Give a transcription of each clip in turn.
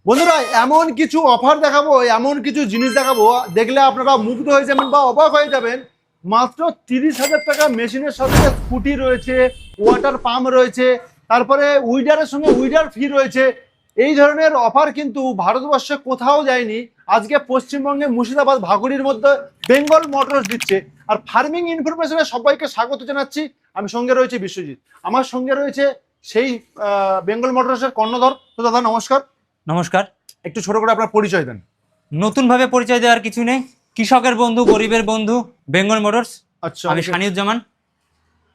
বন্ধুরা এমন কিছু অফার দেখাবো, এমন কিছু জিনিস দেখাবো, দেখলে আপনারা মুগ্ধ হয়ে যাবেন বা অবাক হয়ে যাবেন। মাত্র 30,000 টাকা মেশিনের সাথে স্কুটি রয়েছে, ওয়াটার পাম্প রয়েছে, তারপরে উইডারের সঙ্গে উইডার ফ্রি রয়েছে। এই ধরনের অফার কিন্তু ভারতবর্ষে কোথাও যায়নি। আজকে পশ্চিমবঙ্গে মুর্শিদাবাদ ভাগুড়ির মধ্যে বেঙ্গল মোটরস দিচ্ছে। আর ফার্মিং ইনফরমেশনে সবাইকে স্বাগত জানাচ্ছি। আমি সঙ্গে রয়েছে বিশ্বজিৎ, আমার সঙ্গে রয়েছে সেই বেঙ্গল মোটরসের কর্ণধর। তো দাদা নমস্কার। নমস্কার। একটু ছোট করে আপনার পরিচয় দেন। নতুন ভাবে পরিচয় দেওয়ার কিছু নেই, কৃষকের বন্ধু, গরিবের বন্ধু, বেঙ্গল মোটরস। আচ্ছা, আমি সানিউজ্জামান।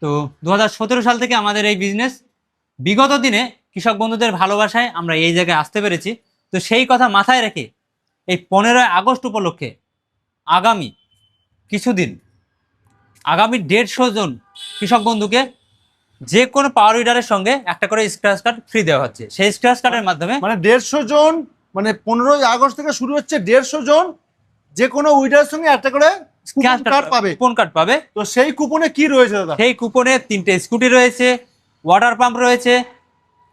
তো 2017 সাল থেকে আমাদের এই বিজনেস। বিগত দিনে কৃষক বন্ধুদের ভালোবাসায় আমরা এই জায়গায় আসতে পেরেছি। তো সেই কথা মাথায় রেখে এই 15ই আগস্ট উপলক্ষে আগামী কিছুদিন, আগামী 150 জন কৃষক বন্ধুকে যে কোনো পাওয়ার উইডারের সঙ্গে একটা করে স্ক্র্যাচ কার্ড ফ্রি দেওয়া হচ্ছে। সেই স্ক্র্যাচ কার্ডের মাধ্যমে মানে 150 জন, মানে 15ই আগস্ট থেকে শুরু হচ্ছে 150 জন যে কোনো উইডারের সঙ্গে একটা করে কুপন কার্ড পাবে। কুপন কার্ড পাবে। তো সেই কুপনে কি রয়েছে দাদা? সেই কুপনে 3টে স্কুটি রয়েছে, ওয়াটার পাম্প রয়েছে,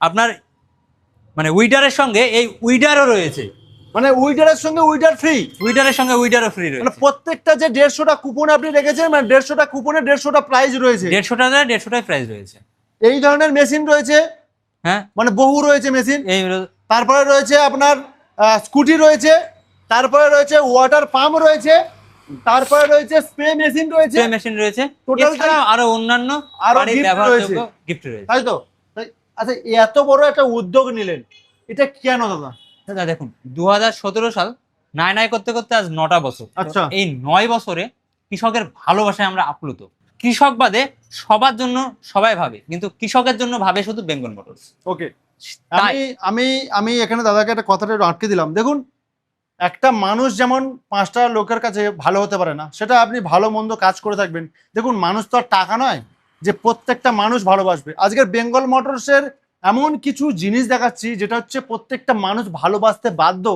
আপনার মানে উইডারের সঙ্গে এই উইডারও রয়েছে। মানে উইডারের সঙ্গে উইডার ফ্রি, উইডারের সঙ্গে উইডারও ফ্রি মানে রয়েছে। প্রত্যেকটা যে 150টা কুপন আপনি রেখেছেন, মানে 150টা কুপনে 150টা প্রাইজ রয়েছে। 150টায় প্রাইস রয়েছে। এই ধরনের মেশিন রয়েছে, হ্যাঁ, মানে বহু রয়েছে মেশিন। এই তারপরে রয়েছে আপনার স্কুটি রয়েছে, তারপরে রয়েছে ওয়াটার পাম্প রয়েছে, তারপরে রয়েছে স্প্রে মেশিন রয়েছে, স্প্রে মেশিন রয়েছে, টোটাল এছাড়াও আরো অন্যান্য আরো বাড়ির gift ব্যবহারযোগ্য গিফট রয়েছে। তাই তো? আচ্ছা, এত বড় একটা উদ্যোগ নিলেন, এটা কেন দাদা? দাদা দেখুন, 2017 সাল নাই নাই করতে করতে আজ 9টা বছর। আচ্ছা। এই 9 বছরে কৃষকের ভালোবাসায় আমরা আপ্লুত। কৃষক বাদে সবার জন্য সবাই ভাবে, কিন্তু কৃষকের জন্য ভাবে শুধু বেঙ্গল মোটরস। ওকে, তাই আমি আমি আমি এখানে দাদাকে একটা কথাটা একটু আটকে দিলাম। দেখুন, একটা মানুষ যেমন 5টা লোকের কাছে ভালো হতে পারে না, সেটা আপনি ভালো মন্দ কাজ করে থাকবেন। দেখুন, মানুষ তো আর টাকা নয় যে প্রত্যেকটা মানুষ ভালোবাসবে। আজকের বেঙ্গল মোটরসের এমন কিছু জিনিস দেখাচ্ছি যেটা হচ্ছে প্রত্যেকটা মানুষ ভালোবাসতে বাধ্য,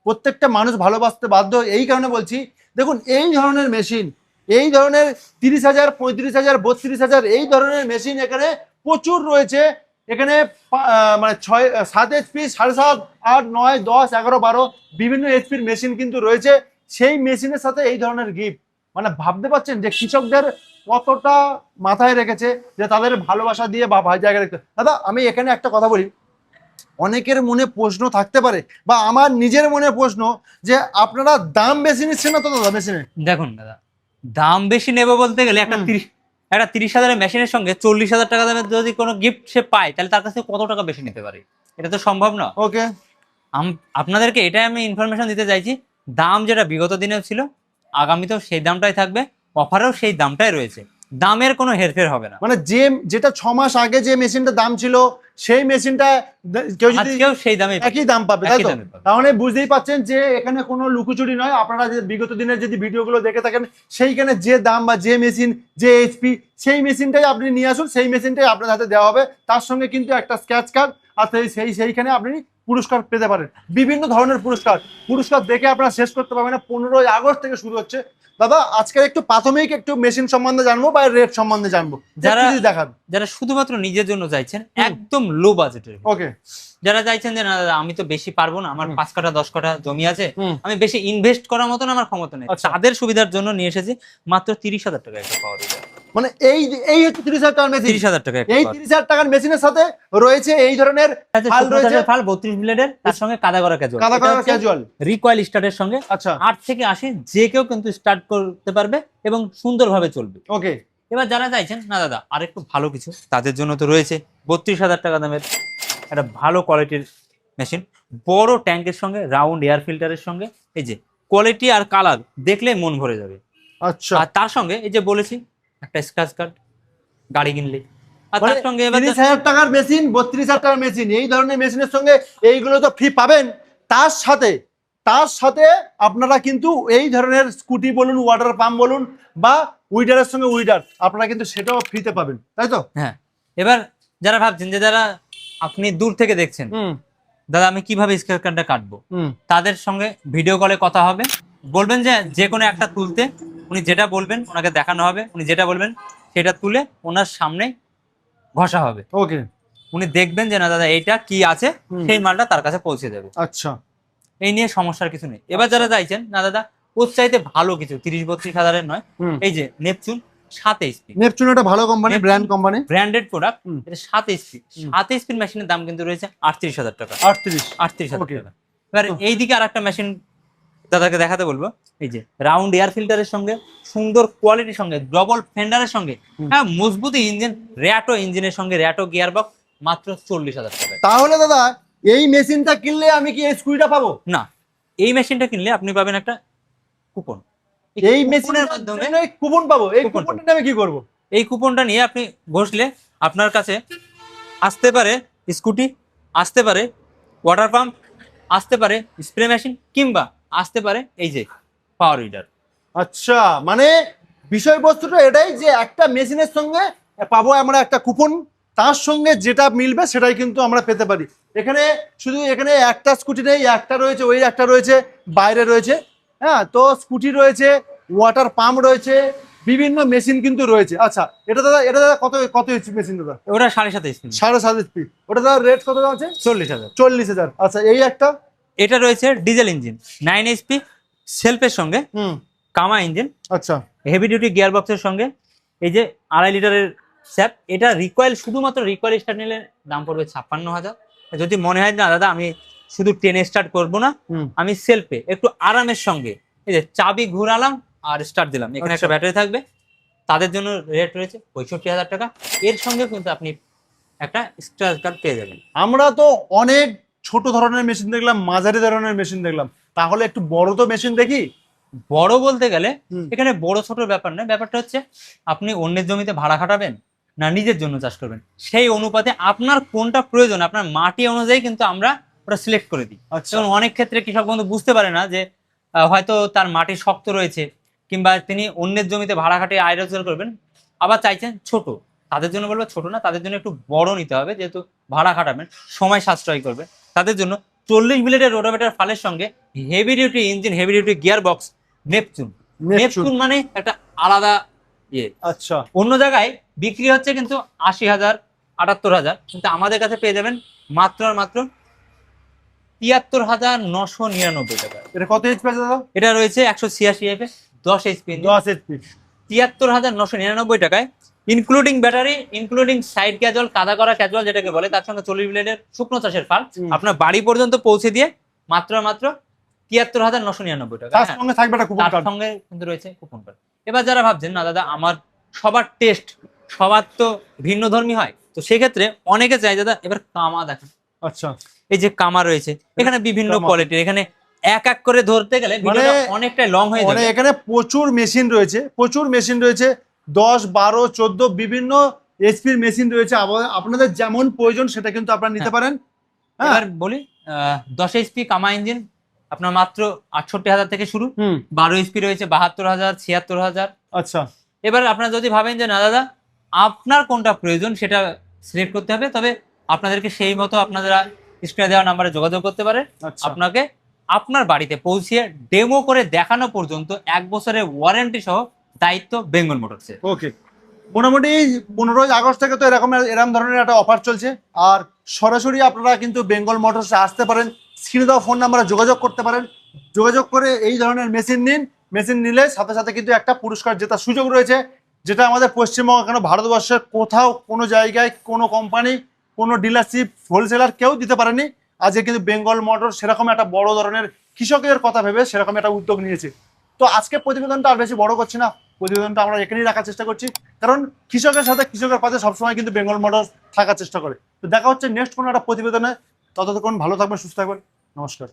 প্রত্যেকটা মানুষ ভালোবাসতে বাধ্য। এই কারণে বলছি, দেখুন এই ধরনের মেশিন, এই ধরনের 30,000, 35,000, 32,000 এই ধরনের মেশিন এখানে প্রচুর রয়েছে। এখানে মানে 7 HP, 7.5, 8, 9, 10, 11, 12 বিভিন্ন এইচপির মেশিন কিন্তু রয়েছে। সেই মেশিনের সাথে এই ধরনের গিফট, মানে ভাবতে পারছেন যে কৃষকদের কতটা মাথায় রেখেছে, যে তাদের ভালোবাসা দিয়ে বা জায়গায় রেখে। দাদা আমি এখানে একটা কথা বলি, অনেকের মনে প্রশ্ন থাকতে পারে বা আমার নিজের মনে প্রশ্ন, যে আপনারা দাম বেশি নিচ্ছেন না তো দাদা মেশিনে? দেখুন দাদা, দাম বেশি নেবে বলতে গেলে একটা 30,000 মেশিনের সঙ্গে 40,000 টাকা দামের যদি কোনো গিফট সে পায়, তাহলে তার কাছে কত টাকা বেশি নিতে পারে? এটা তো সম্ভব না। ওকে, আপনাদেরকে এটাই আমি ইনফরমেশন দিতে চাইছি, দাম যেটা বিগত দিনেও ছিল, আগামীতেও সেই দামটাই থাকবে, অফারেও সেই দামটাই রয়েছে, দামের কোনো হেরফের হবে না। মানে যেটা 6 মাস আগে যে মেশিনটা দাম ছিল, সেই মেশিনটা কেউ যদি আজকেও সেই দামে একই দাম পাবে, তাই একই তো? দামে পাবে। তাহলে বুঝতেই পাচ্ছেন যে এখানে কোনো লুকোচুরি নয়। আপনারা যে বিগত দিনের যদি ভিডিওগুলো দেখে থাকেন, সেইখানে যে দাম বা যে মেশিন, যে এইচপি, সেই মেশিনটাই আপনি নিয়ে আসুন, সেই মেশিনটাই আপনার হাতে দেওয়া হবে। তার সঙ্গে কিন্তু একটা স্ক্র্যাচ কার্ড, আর সেইখানে আপনি পুরস্কার পেতে পারেন, বিভিন্ন ধরনের পুরস্কার। পুরস্কার দেখে আপনারা শেষ করতে পারবেন না। 15ই আগস্ট থেকে শুরু হচ্ছে। দাদা আজকে একটু প্রাথমিক একটু মেশিন সম্বন্ধে জানবো বা রেট সম্বন্ধে জানবো, যারা দেখান। যারা শুধুমাত্র নিজের জন্য চাইছেন, একদম লো বাজেটের, ওকে, যারা চাইছেন যে না দাদা আমি তো বেশি পারবো না, আমার 5 কাঠা 10 কাঠা জমি আছে, হুম। আমি বেশি ইনভেস্ট করার মতন আমার ক্ষমতা নেই, আচ্ছা। তাদের সুবিধার জন্য নিয়ে এসেছি মাত্র 30,000 টাকা একটা পাওয়ার উইডার। মানে এই হচ্ছে 30,000 টাকার মেশিন। 30,000 টাকা একটা এই power। 30,000 টাকার মেশিনের সাথে রয়েছে এই ধরনের আছে ফাল শুকনো রয়েছে, চাষের ফাল 32 ব্লেডের, তার সঙ্গে কাদা করা ক্যাজুয়াল। কাদা করা ক্যাজুয়াল, রিকয়েল স্টার্টের সঙ্গে আচ্ছা 8 থেকে 80 যে কেউ কিন্তু স্টার্ট করতে পারবে এবং সুন্দরভাবে চলবে। ওকে। এবার যারা চাইছেন না দাদা আর একটু ভালো কিছু, তাদের জন্য তো রয়েছে 32,000 টাকা দামের একটা ভালো কোয়ালিটির মেশিন, বড় ট্যাঙ্কের সঙ্গে, রাউন্ড এয়ার ফিল্টারের সঙ্গে, এই যে কোয়ালিটি আর কালার দেখলে মন ভরে যাবে। আচ্ছা, আর তার সঙ্গে এই যে বলেছি একটা স্ক্র্যাচ কার্ড গাড়ি কিনলে, আর মানে তার সঙ্গে এবার 30,000 টাকার মেশিন, 32,000 টাকার মেশিন, এই ধরনের মেশিনের সঙ্গে এইগুলো তো ফ্রি পাবেন। তার সাথে আপনারা কিন্তু এই ধরনের স্কুটি বলুন, ওয়াটার পাম্প বলুন, বা উইডারের সঙ্গে উইডার আপনারা কিন্তু সেটাও ফ্রিতে পাবেন, তাই তো? হ্যাঁ, এবার যারা ভাবছেন যে যারা আপনি দূর থেকে দেখছেন হুম দাদা আমি কিভাবে স্ক্র্যাচ কার্ডটা কাটবো, হুম তাদের সঙ্গে ভিডিও কলে কথা হবে, বলবেন যে যে কোনো একটা তুলতে, উনি যেটা বলবেন ওনাকে দেখানো হবে, উনি যেটা বলবেন সেটা তুলে ওনার সামনে ঘষা হবে। ওকে। উনি দেখবেন যে না দাদা এইটা কি আছে, সেই মালটা তার কাছে পৌঁছে যাবে। আচ্ছা, এই নিয়ে সমস্যার কিছু নেই। এবার যারা চাইছেন না দাদা ওর চাইতে ভালো কিছু 30-32 হাজারের নয়, এই যে নেপচুন 7 এইচপি, নেপচুন একটা ভালো company, brand company, branded product, এটা 7 এইচপি। 7 এইচপির মেশিনের দাম কিন্তু রয়েছে 38,000 টাকা। 38,000 টাকা। এবার এইদিকে আর একটা মেশিন দাদাকে দেখাতে বলবো, এই যে রাউন্ড এয়ার ফিল্টারের সঙ্গে, সুন্দর কোয়ালিটির সঙ্গে, ডবল ফেন্ডারের সঙ্গে, হ্যাঁ মজবুত ইঞ্জিন, র্যাটো ইঞ্জিনের সঙ্গে, র্যাটো গিয়ার বক্স, মাত্র 40,000 টাকা। তাহলে দাদা এই মেশিনটা কিনলে আমি কি এই স্কুটিটা পাবো? না, এই মেশিনটা কিনলে আপনি পাবেন একটা কুপন। এই মেশিনের মাধ্যমে কুপন পাবো। এই কুপনটা আমি কি করব? এই কুপনটা নিয়ে আপনি বসলে আপনার কাছে আসতে পারে স্কুটি, আসতে পারে ওয়াটার পাম্প, আসতে পারে স্প্রে মেশিন, কিংবা আসতে পারে এই যে পাওয়ার উইডার। আচ্ছা, মানে বিষয়বস্তুটা এটাই যে একটা মেশিনের সঙ্গে পাবো আমরা একটা কুপন, তার সঙ্গে যেটা মিলবে সেটাই কিন্তু আমরা পেতে পারি। এখানে শুধু এখানে একটা স্কুটি নেই, একটা রয়েছে, ওই একটা রয়েছে, বাইরে রয়েছে, হ্যাঁ, তো স্কুটি রয়েছে, ওয়াটার পাম্প রয়েছে, বিভিন্ন মেশিন কিন্তু রয়েছে। আচ্ছা, এটা দাদা কত কত এইচপি মেশিন দাদা? ওটা 7.5 এইচপি। 7.5 এইচপি। ওটা দাদা রেট কত আছে? 40,000। 40,000। আচ্ছা, এই একটা, এটা রয়েছে ডিজেল ইঞ্জিন, 9 এইচপি, সেলফের সঙ্গে, কামা ইঞ্জিন, আচ্ছা, হেভি ডিউটি গিয়ার বক্সের সঙ্গে, এই যে 2.5 লিটারের স্যাপ। এটা রিকয়েল, শুধুমাত্র রিকয়েল স্টার্ট নিলে দাম পড়বে 56,000। যদি মনে হয় না দাদা আমি শুধু টেনে স্টার্ট করবো না, আমি সেলফে একটু আরামের সঙ্গে এই যে চাবি ঘুরালাম আর স্টার্ট দিলাম, এখানে একটা ব্যাটারি থাকবে, তাদের জন্য রেট রয়েছে 65,000 টাকা। এর সঙ্গে কিন্তু আপনি একটা স্ক্র্যাচ কার্ড পেয়ে যাবেন। আমরা তো অনেক ছোট ধরনের মেশিন দেখলাম, মাঝারি ধরনের মেশিন দেখলাম, তাহলে একটু বড় তো মেশিন দেখি। বড় বলতে গেলে এখানে বড় ছোট ব্যাপার না, ব্যাপারটা হচ্ছে আপনি অন্যের জমিতে ভাড়া খাটাবেন না নিজের জন্য চাষ করবেন, সেই অনুপাতে আপনার কোনটা প্রয়োজন, আপনার মাটি অনুযায়ী কিন্তু আমরা ওটা সিলেক্ট করে দিই। যেমন অনেক ক্ষেত্রে কৃষক বন্ধু বুঝতে পারে না যে হয়তো তার মাটি শক্ত রয়েছে, কিংবা তিনি অন্যের জমিতে ভাড়া খাটিয়ে আয় রোজগার করবেন, আবার চাইছেন ছোট, তাদের জন্য বলবো ছোট না, তাদের জন্য একটু বড় নিতে হবে, যেহেতু ভাড়া খাটাবেন, সময় সাশ্রয় করবে। তাদের জন্য 40 ব্লেডের রোটাভেটর ফালের সঙ্গে heavy duty engine, heavy duty gear box, Neptune. Neptune মানে একটা আলাদা ইয়ে। আচ্ছা, অন্য জায়গায় বিক্রি হচ্ছে কিন্তু 80,000, 78,000, কিন্তু আমাদের কাছে পেয়ে যাবেন মাত্র আর মাত্র 73,999 টাকা। এটা কত এইচপি আছে দাদা? এটা রয়েছে 186 এফ, 10 এইচপি, 10 এইচপি, 73,999 টাকায়, including battery, including side casual, কাদা করা ক্যাজুয়াল যেটাকে বলে, তার সঙ্গে 40 ব্লেডের শুকনো চাষের ফাল আপনার বাড়ি পর্যন্ত পৌঁছে দিয়ে মাত্র 73,999 টাকা। তার সঙ্গে থাকবে একটা কুপন কার্ড, তার সঙ্গে কিন্তু রয়েছে কুপন কার্ড। এবার যারা ভাবছেন না দাদা আমার সবার টেস্ট, সবার তো ভিন্ন ধর্মী হয়, তো সেক্ষেত্রে অনেকে চাই দাদা এবার কামা দেখেন। আচ্ছা, এই যে কামা রয়েছে এখানে বিভিন্ন কোয়ালিটির, এখানে এক এক করে ধরতে গেলে ভিডিওটা অনেকটাই লং হয়ে যাবে। এখানে প্রচুর মেশিন রয়েছে, প্রচুর মেশিন রয়েছে, 10, 12, 14 বিভিন্ন এইচপির মেশিন রয়েছে। আপনাদের যেমন প্রয়োজন সেটা কিন্তু আপনারা নিতে পারেন। এবার বলি 10 এইচপি কামা ইঞ্জিন আপনার মাত্র 68,000 থেকে শুরু, 12 এইচপি রয়েছে 72,000, 76,000। আচ্ছা, এবার আপনারা যদি ভাবেন যে না দাদা আপনার কোনটা প্রয়োজন সেটা সিলেক্ট করতে হবে, তবে আপনাদেরকে সেই মতো আপনারা স্ক্রিনে দেওয়া নাম্বারে যোগাযোগ করতে পারে। আপনাকে আপনার বাড়িতে পৌঁছিয়ে ডেমো করে দেখানো পর্যন্ত 1 বছরের ওয়ারেন্টি সহ দায়িত্ব বেঙ্গল মোটরসের। ওকে, মোটামুটি 15ই আগস্ট থেকে তো এরকম ধরনের একটা অফার চলছে। আর সরাসরি আপনারা কিন্তু বেঙ্গল মোটরসে আসতে পারেন, স্ক্রিনে দেওয়া ফোন নাম্বারে যোগাযোগ করতে পারেন, যোগাযোগ করে এই ধরনের মেশিন নিন। মেশিন নিলে সাথে সাথে কিন্তু একটা পুরস্কার জেতার সুযোগ রয়েছে, যেটা আমাদের পশ্চিমবঙ্গ কেন ভারতবর্ষের কোথাও কোনো জায়গায় কোনো কোম্পানি, কোনো ডিলারশিপ, হোলসেলার কেউ দিতে পারেনি। আজকে কিন্তু বেঙ্গল মোটর সেরকম একটা বড় ধরনের কৃষকের কথা ভেবে সেরকম একটা উদ্যোগ নিয়েছে। তো আজকে প্রতিবেদনটা আর বেশি বড় করছি না, প্রতিবেদনটা আমরা এখানেই রাখার চেষ্টা করছি, কারণ কৃষকের সাথে কৃষকের পাশে সবসময় কিন্তু বেঙ্গল মোটর থাকার চেষ্টা করে। তো দেখা হচ্ছে নেক্সট কোনো একটা প্রতিবেদনে, ততক্ষণ ভালো থাকবেন, সুস্থ থাকবেন, নমস্কার।